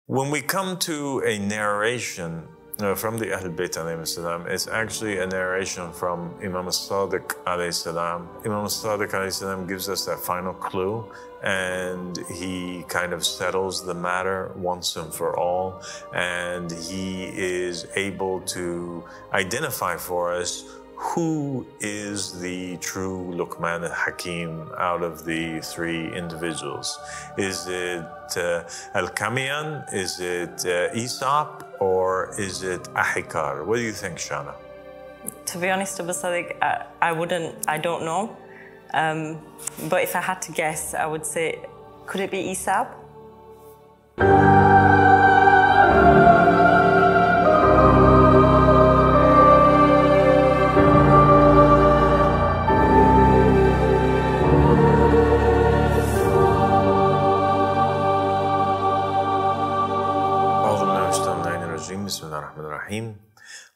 When we come to a narration from the Ahl Bayt alayhi salam, it's actually a narration from Imam al-Sadiq alayhi salam. Imam al-Sadiq alayhi salam gives us that final clue, and he kind of settles the matter once and for all, and he is able to identify for us who is the true Luqman al-Hakim out of the three individuals. Is it Al-Kamiyan? Is it Aesop? Or is it Ahikar? What do you think, Shana? To be honest, Abu Sadiq, I don't know. But if I had to guess, I would say, could it be Aesop? Bismillahirrahmanirrahim.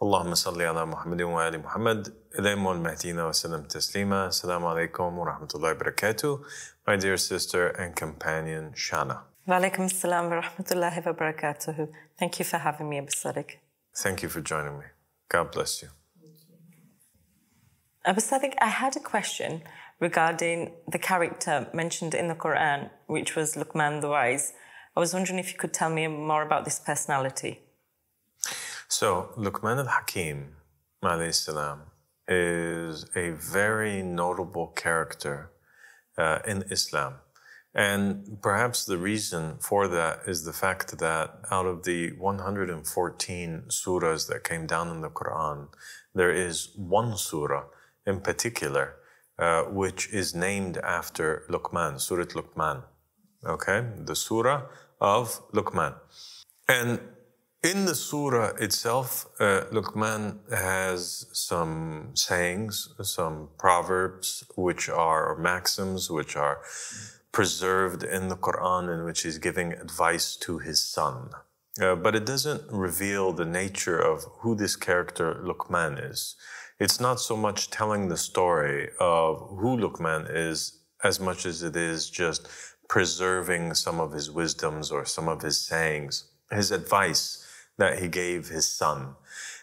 Allahumma salli ala Muhammadin wa ali Muhammad. Ilaymu al-Mahdina wa sallam taslima. Assalamu alaikum wa rahmatullahi wa barakatuh. My dear sister and companion, Shana. Wa alaikum assalam wa rahmatullahi wa barakatuh. Thank you for having me, Abu Sadiq. Thank you for joining me. God bless you. Abu Sadiq, I had a question regarding the character mentioned in the Quran, which was Luqman the Wise. I was wondering if you could tell me more about this personality. So, Luqman al-Hakim, alayhi salam, is a very notable character in Islam. And perhaps the reason for that is the fact that out of the 114 surahs that came down in the Quran, there is one surah in particular which is named after Luqman, Surah Luqman. Okay? The surah of Luqman. And in the surah itself, Luqman has some sayings, some proverbs, or maxims, which are preserved in the Quran, in which he's giving advice to his son. But it doesn't reveal the nature of who this character Luqman is. It's not so much telling the story of who Luqman is, as much as it is just preserving some of his wisdoms or some of his sayings, his advice that he gave his son.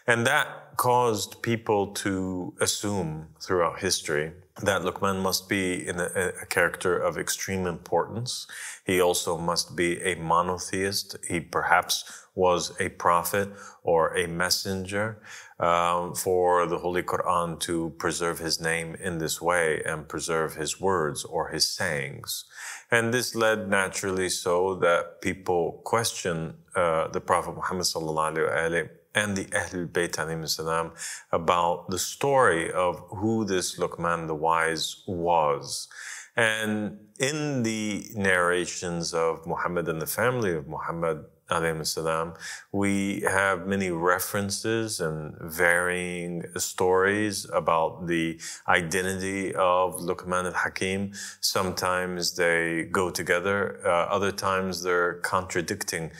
And that caused people to assume throughout history that Luqman must be a character of extreme importance. He also must be a monotheist. He perhaps was a prophet or a messenger for the Holy Quran to preserve his name in this way and preserve his words or his sayings. And this led naturally so that people question the Prophet Muhammad sallallahu alaihi wasallam and the Ahl Bayt alayhi salam about the story of who this Luqman the Wise was. And in the narrations of Muhammad and the family of Muhammad alayhi salam, we have many references and varying stories about the identity of Luqman al-Hakim. Sometimes they go together, other times they're contradicting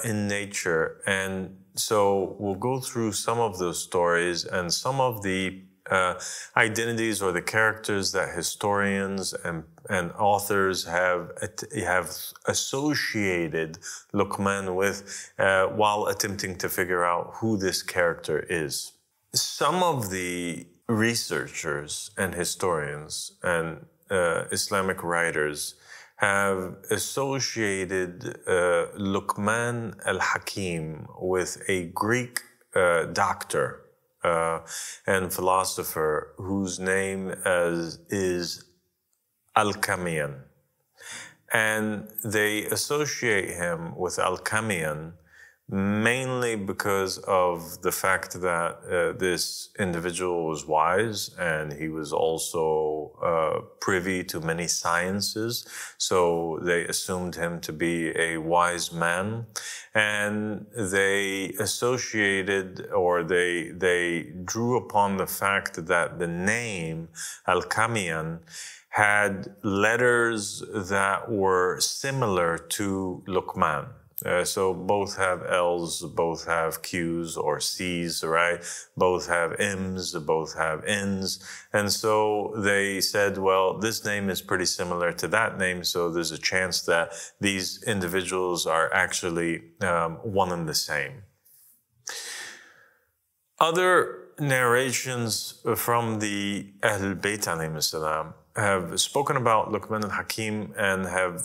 in nature. And so we'll go through some of those stories and some of the identities or the characters that historians and authors have associated Luqman with while attempting to figure out who this character is. Some of the researchers and historians and Islamic writers have associated Luqman al-Hakim with a Greek doctor and philosopher whose name is Al-Kamiyan. And they associate him with Al-Kamiyan mainly because of the fact that this individual was wise and he was also privy to many sciences. So they assumed him to be a wise man. And they associated or they drew upon the fact that the name Al-Kamiyan had letters that were similar to Luqman. So both have L's, both have Q's or C's, right? Both have M's, both have N's. And so they said, well, this name is pretty similar to that name, so there's a chance that these individuals are actually one and the same. Other narrations from the Ahlul Bayt alayhim salam have spoken about Luqman al-Hakim and have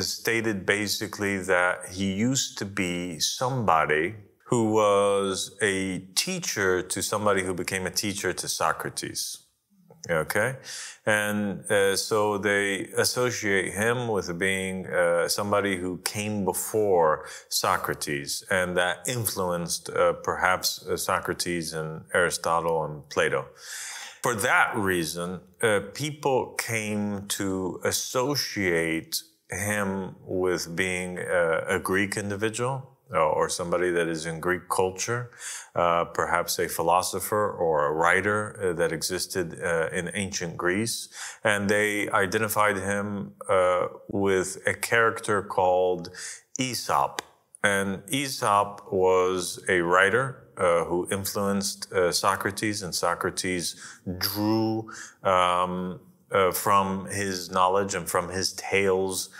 stated basically that he used to be somebody who was a teacher to somebody who became a teacher to Socrates. Okay? And so they associate him with being somebody who came before Socrates and that influenced perhaps Socrates and Aristotle and Plato. For that reason, people came to associate him with being a Greek individual or somebody that is in Greek culture, perhaps a philosopher or a writer that existed in ancient Greece. And they identified him with a character called Aesop. And Aesop was a writer who influenced Socrates, and Socrates drew from his knowledge and from his tales.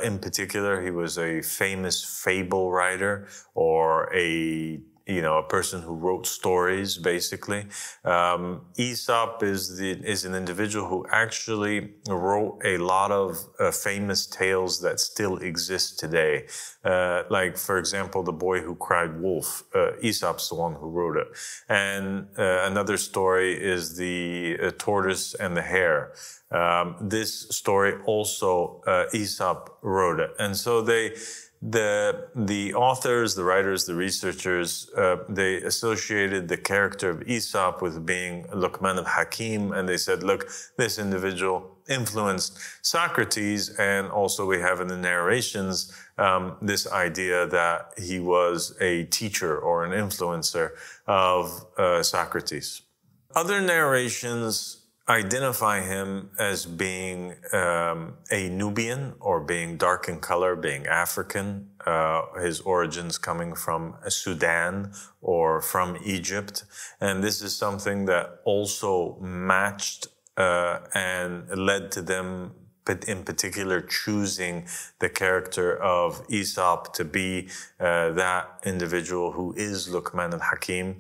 In particular, he was a famous fable writer or a person who wrote stories, basically. Aesop is an individual who actually wrote a lot of famous tales that still exist today. Like, for example, The Boy Who Cried Wolf. Aesop's the one who wrote it. And another story is The Tortoise and the Hare. This story also, Aesop wrote it. And so the authors, the writers, the researchers, they associated the character of Aesop with being Luqman al-Hakim, and they said, look, this individual influenced Socrates, and also we have in the narrations this idea that he was a teacher or an influencer of Socrates. Other narrations identify him as being a Nubian or being dark in color, being African, his origins coming from Sudan or from Egypt. And this is something that also matched and led to them in particular choosing the character of Aesop to be that individual who is Luqman al-Hakim,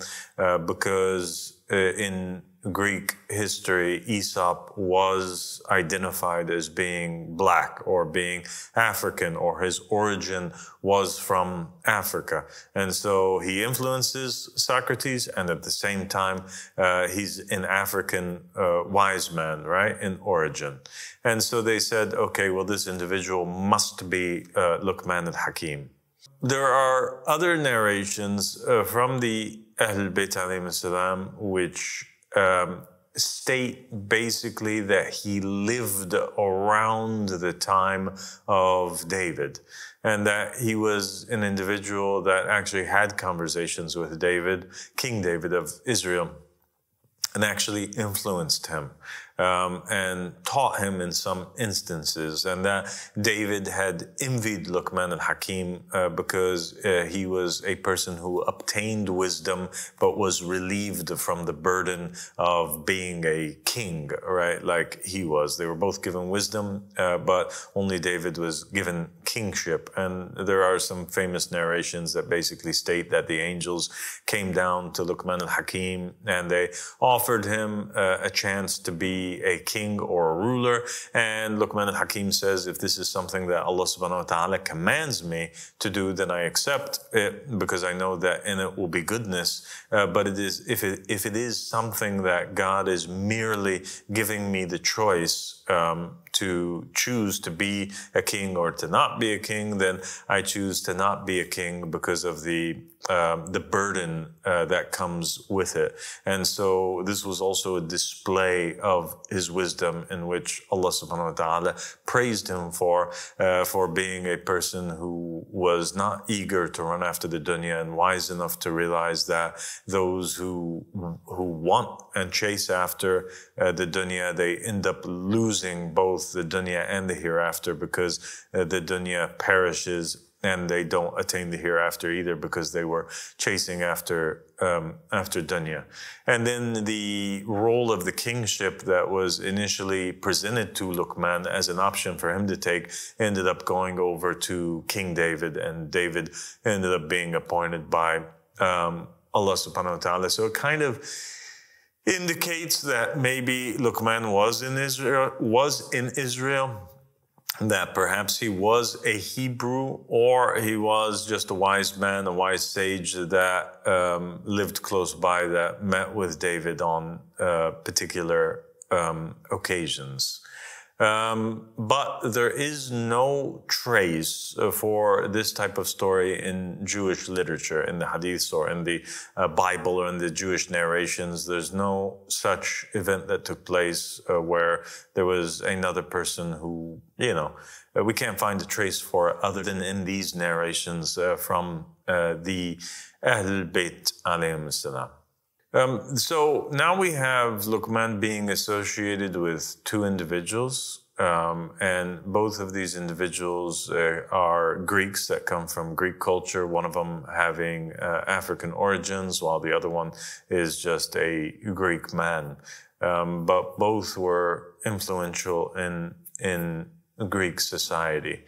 because in Greek history, Aesop was identified as being black or being African, or his origin was from Africa. And so he influences Socrates, and at the same time, he's an African wise man, right, in origin. And so they said, okay, well, this individual must be Luqman al-Hakim. There are other narrations from the Ahlul Bayt alayhim salam which state basically that he lived around the time of David, and that he was an individual that actually had conversations with David, King David of Israel, and actually influenced him and taught him in some instances, and that David had envied Luqman al-Hakim because he was a person who obtained wisdom but was relieved from the burden of being a king, right, like he was. They were both given wisdom, but only David was given kingship. And there are some famous narrations that basically state that the angels came down to Luqman al-Hakim and they offered him a chance to be a king or a ruler. And Luqman al-Hakim says, if this is something that Allah subhanahu wa ta'ala commands me to do, then I accept it because I know that in it will be goodness. But it is, if it is something that God is merely giving me the choice to choose to be a king or to not be a king, then I choose to not be a king because of the burden that comes with it. And so this was also a display of his wisdom in which Allah subhanahu wa ta'ala praised him for being a person who was not eager to run after the dunya and wise enough to realize that those who want and chase after the dunya, they end up losing both the dunya and the hereafter, because the dunya perishes and they don't attain the hereafter either because they were chasing after dunya. And then the role of the kingship that was initially presented to Luqman as an option for him to take ended up going over to King David, and David ended up being appointed by Allah subhanahu wa ta'ala. So it kind of indicates that maybe Luqman was in Israel, that perhaps he was a Hebrew, or he was just a wise man, a wise sage that lived close by, that met with David on particular occasions. But there is no trace for this type of story in Jewish literature, in the hadiths or in the Bible or in the Jewish narrations. There's no such event that took place where there was another person who, we can't find a trace for other than in these narrations from the Ahlul Bayt alayhim salam. So now we have Luqman being associated with two individuals, and both of these individuals are Greeks that come from Greek culture, one of them having African origins, while the other one is just a Greek man. But both were influential in Greek society.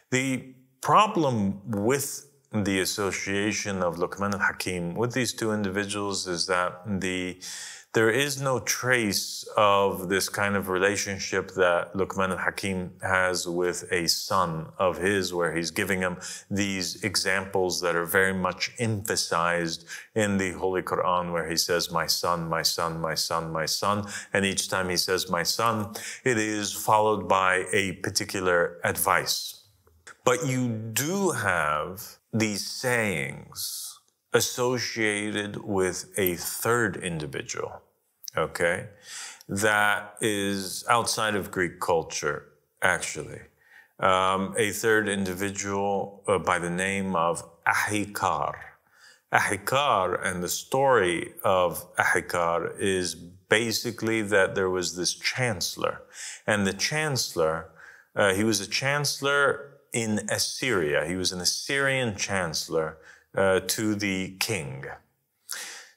The problem with the association of Luqman al-Hakim with these two individuals is that there is no trace of this kind of relationship that Luqman al-Hakim has with a son of his, where he's giving him these examples that are very much emphasized in the Holy Quran, where he says, my son, my son, my son, my son. And each time he says, my son, it is followed by a particular advice. But you do have these sayings associated with a third individual, okay, that is outside of Greek culture, actually. A third individual by the name of Ahikar. Ahikar, and the story of Ahikar is basically that there was this chancellor, and the chancellor, he was a chancellor in Assyria. He was an Assyrian chancellor to the king.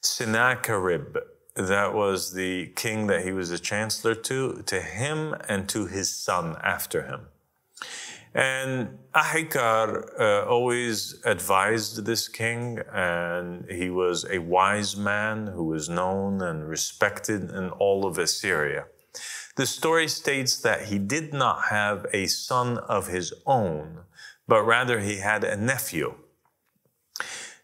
Sennacherib, that was the king that he was a chancellor to him and to his son after him. And Ahikar always advised this king, and he was a wise man who was known and respected in all of Assyria. The story states that he did not have a son of his own, but rather he had a nephew.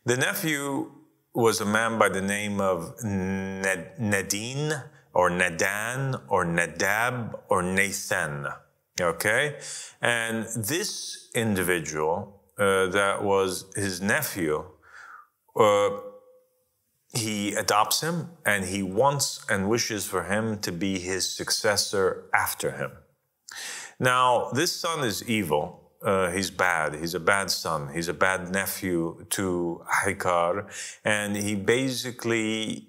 The nephew was a man by the name of Nadin, or Nadan, or Nadab, or Nathan. Okay? And this individual that was his nephew, he adopts him, and he wants and wishes for him to be his successor after him. Now, this son is evil. He's bad. He's a bad son. He's a bad nephew to Ahikar, and he basically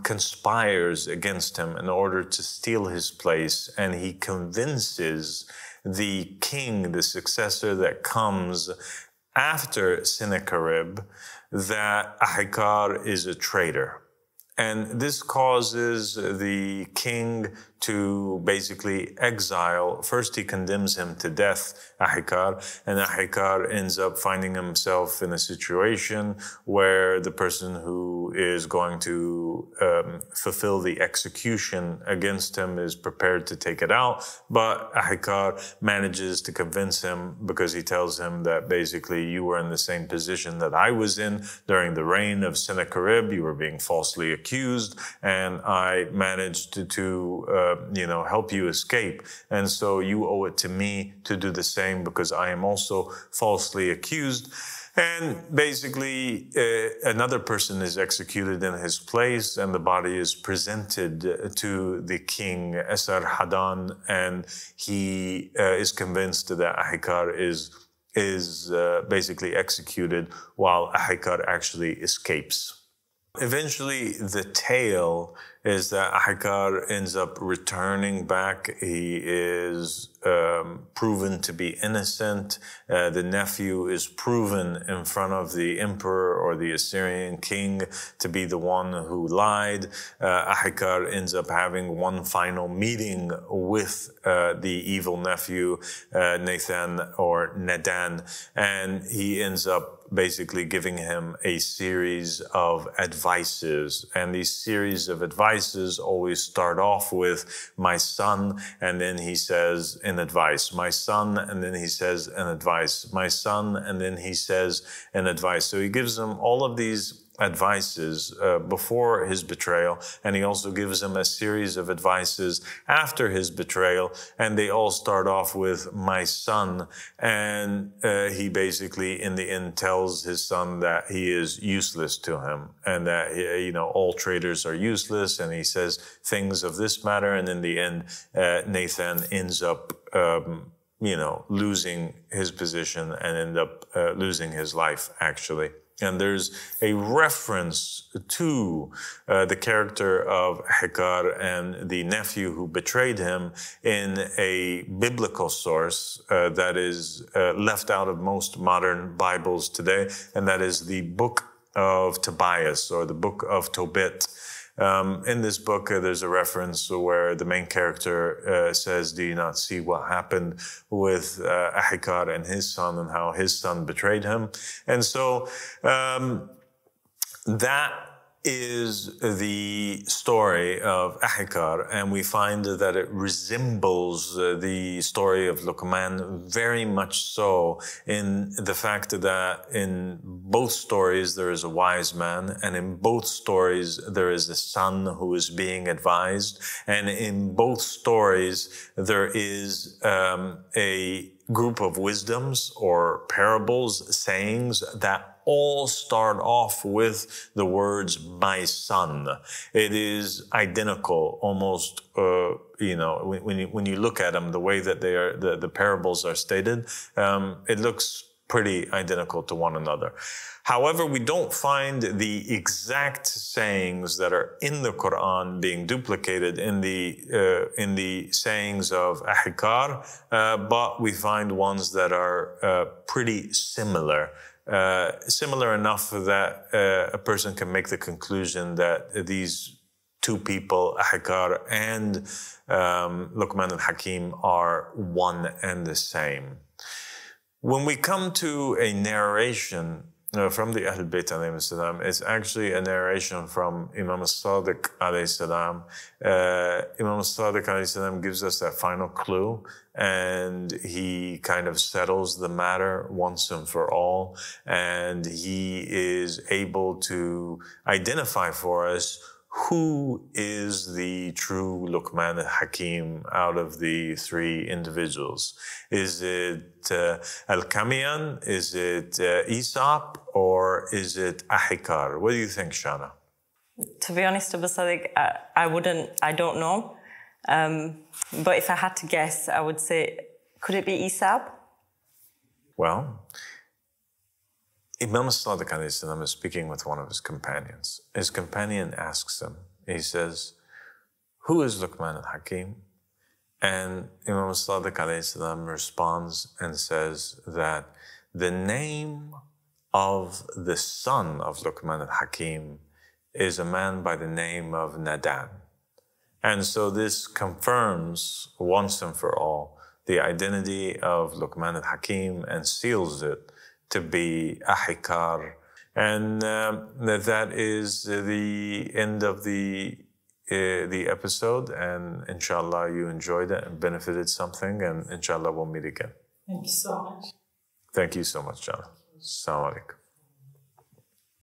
conspires against him in order to steal his place, and he convinces the king, the successor that comes after Sennacherib, that Ahikar is a traitor. And this causes the king to basically exile. First, he condemns him to death, Ahikar, and Ahikar ends up finding himself in a situation where the person who is going to fulfill the execution against him is prepared to take it out. But Ahikar manages to convince him, because he tells him that basically you were in the same position that I was in during the reign of Sennacherib. You were being falsely accused, and I managed to help you escape. And so you owe it to me to do the same, because I am also falsely accused. And basically, another person is executed in his place, and the body is presented to the king, Esarhaddon, and he is convinced that Ahikar is basically executed, while Ahikar actually escapes. Eventually, the tale is that Ahikar ends up returning back. He is proven to be innocent. The nephew is proven in front of the emperor or the Assyrian king to be the one who lied. Ahikar ends up having one final meeting with the evil nephew, Nathan or Nadan, and he ends up basically giving him a series of advices. And these series of advices always start off with, my son, and then he says an advice, my son, and then he says an advice, my son, and then he says an advice. So he gives him all of these advices before his betrayal, and he also gives him a series of advices after his betrayal, and they all start off with my son, and he basically in the end tells his son that he is useless to him, and that all traitors are useless, and he says things of this matter, and in the end Nathan ends up losing his position and end up losing his life, actually. And there's a reference to the character of Ahikar and the nephew who betrayed him in a biblical source that is left out of most modern Bibles today, and that is the book of Tobias, or the book of Tobit. In this book, there's a reference where the main character says, do you not see what happened with Ahikar and his son, and how his son betrayed him? And so that is the story of Ahikar, and we find that it resembles the story of Luqman very much so, in the fact that in both stories there is a wise man, and in both stories there is a son who is being advised, and in both stories there is a group of wisdoms or parables, sayings that all start off with the words, my son. It is identical, almost, when you look at them, the way that they are, the parables are stated, it looks pretty identical to one another. However, we don't find the exact sayings that are in the Quran being duplicated in the sayings of Ahikar, but we find ones that are pretty similar. Similar enough that a person can make the conclusion that these two people, Ahikar and Luqman al-Hakim, are one and the same. When we come to a narration from the Ahl Bayt alayhi salam, it's actually a narration from Imam al-Sadiq alayhi salam. Imam al-Sadiq alayhi salam gives us that final clue, and he kind of settles the matter once and for all, and he is able to identify for us who is the true Luqman al-Hakim out of the three individuals. Is it Al-Kamiyan? Is it Aesop? Or is it Ahikar? What do you think, Shana? To be honest, Abu Sadiq, I don't know. But if I had to guess, I would say, could it be Aesop? Well, Imam al-Sadiq is speaking with one of his companions. His companion asks him, he says, who is Luqman al-Hakim? And Imam al-Sadiq responds and says that the name of the son of Luqman al-Hakim is a man by the name of Nadan. And so this confirms once and for all the identity of Luqman al-Hakim and seals it to be Ahikar. And that is the end of the episode. And inshallah you enjoyed it and benefited something. And inshallah we'll meet again. Thank you so much. Thank you so much, Jana. Assalamu alaikum.